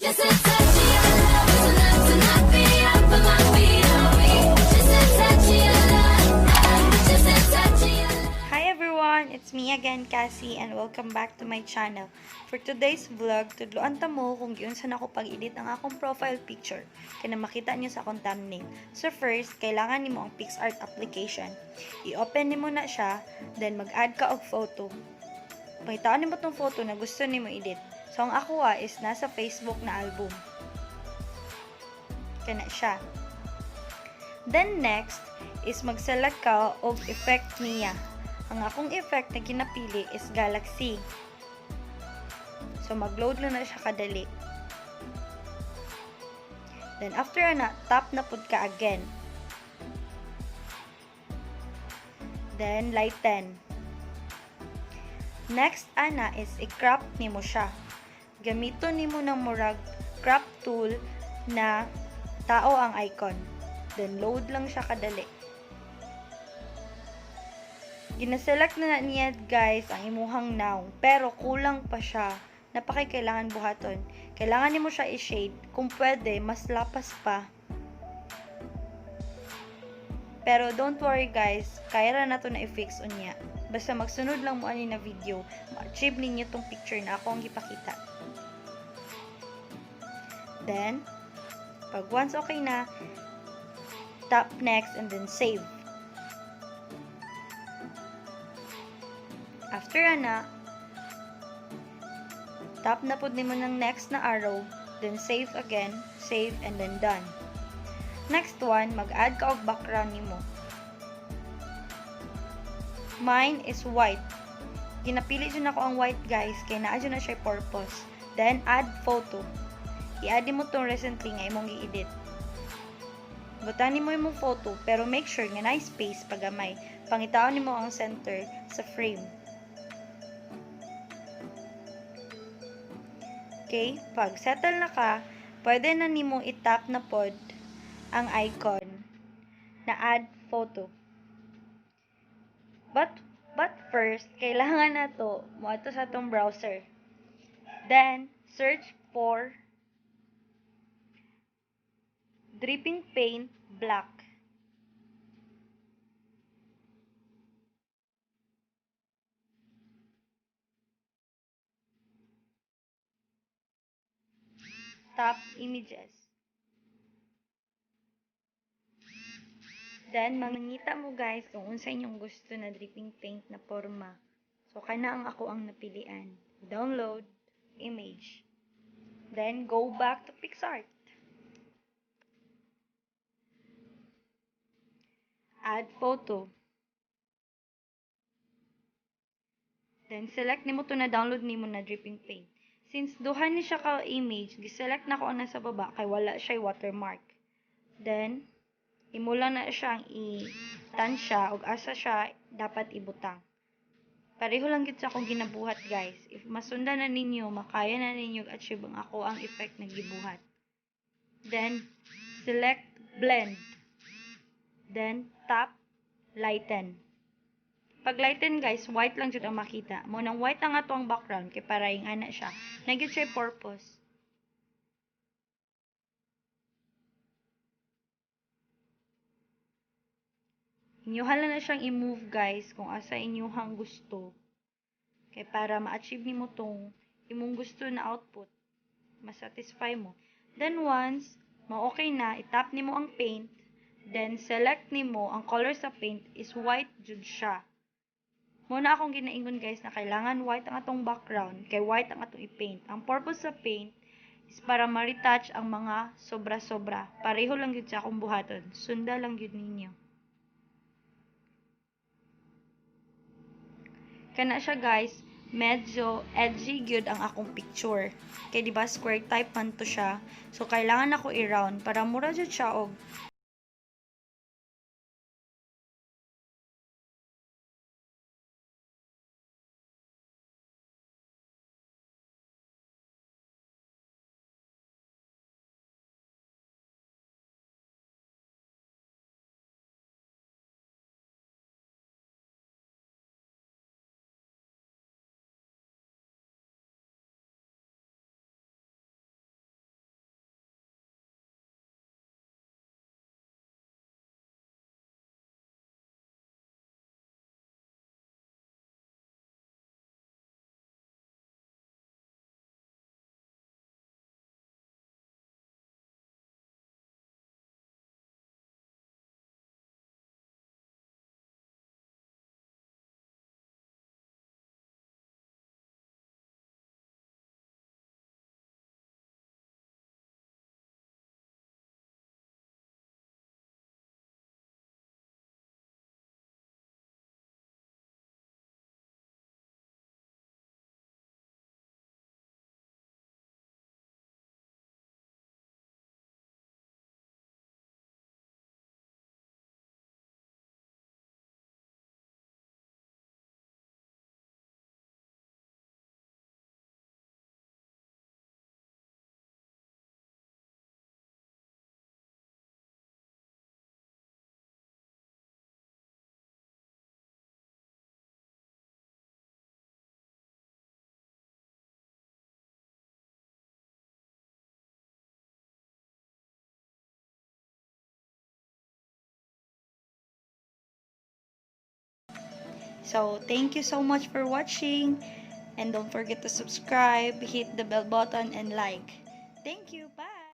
Just a touch of your love is enough to knock me off of my feet. Oh, just a touch of your love. Just a touch of your love. Hi everyone! It's me again, Cassie, and welcome back to my channel. For today's vlog, tudloan ta mo kung giun saan ako pag-edit ang akong profile picture kaya makita niyo sa akong thumbnail. So first, kailangan nimo ang Picsart application. I-open nimo na siya, then mag-add ka og photo. Pahitaan nimo tong photo na gusto nimo edit. So ang ako is nasa Facebook na album. Kana siya. Then next is mag-select ka og effect niya. Ang akong effect na ginapili is Galaxy. So, mag-load lang na siya kadali. Then, after na, tap na pud ka again. Then, lighten. Next, ana, is i-crop nimo siya. Gamiton nimo ng murag crop tool na tao ang icon. Then, load lang siya kadali. Gina-select na niya guys ang imuhang now, pero kulang pa siya. Napakailangan buhaton. Kailangan nimo siya i-shade. Kung pwede, mas lapas pa. Pero don't worry guys, kaya ra na to na i-fix unya. Basta magsunod lang mo ani na video, ma-achieve ninyo tong picture na ako ang gipakita. Then, pag once okay na, tap next and then save. After na, tap na pud nimo ng next na arrow, then save again, save, and then done. Next one, mag-add ka og background nimo. Mine is white. Ginapili dyan ako ang white guys, kaya naa dyan na siya purpose. Then, add photo. I-add mo tong recently nga imong i-edit. Butanin mo imong photo, pero make sure nga na space pagamay. Pangitaon nimo ang center sa frame. Okay, pag settle na ka, pwede na nimo i-tap na pod ang icon na add photo. But first, kailangan na to mo ato sa tong browser. Then, search for dripping paint black. Tap images. Then, mangita mo guys kung unsa inyong gusto na dripping paint na forma. So, kana ang ako ang napilian. Download, image. Then, go back to Picsart. Add photo. Then, select nimo to na download nimo na dripping paint. Since duha ni siya ka image, giselect na ko ang nasa baba kay wala siya watermark. Then, imula na siyang i-tansya og asa siya dapat ibutang. Pareho lang gid sa akong ginabuhat guys. If masundan na ninyo, makaya na ninyo achieve ang ako ang effect na gibuhat. Then, select blend. Then, tap lighten. Pag lighten guys, white lang jud ang makita. Mo nang white ang ato ang background kay para ing ana siya. Nagyud siya purpose. Inyuhan na siyang i-move guys kung asa inyuhang gusto. Kay para ma-achieve nimo tong imong gusto na output. Ma-satisfy mo. Then once ma-okay na, i-tap nimo ang paint. Then select nimo ang color sa paint is white jud siya. Muna akong ginaingon guys na kailangan white ang atong background kay white ang atong i-paint. Ang purpose sa paint is para ma-retouch ang mga sobra-sobra. Pareho lang yun sa akong buhaton. Sunda lang yun ninyo. Kana siya guys, medyo edgy gyud ang akong picture. Kay diba square type man to siya. So kailangan ako i-round para mura jud siya og So, thank you so much for watching. And don't forget to subscribe, hit the bell button, and like. Thank you. Bye!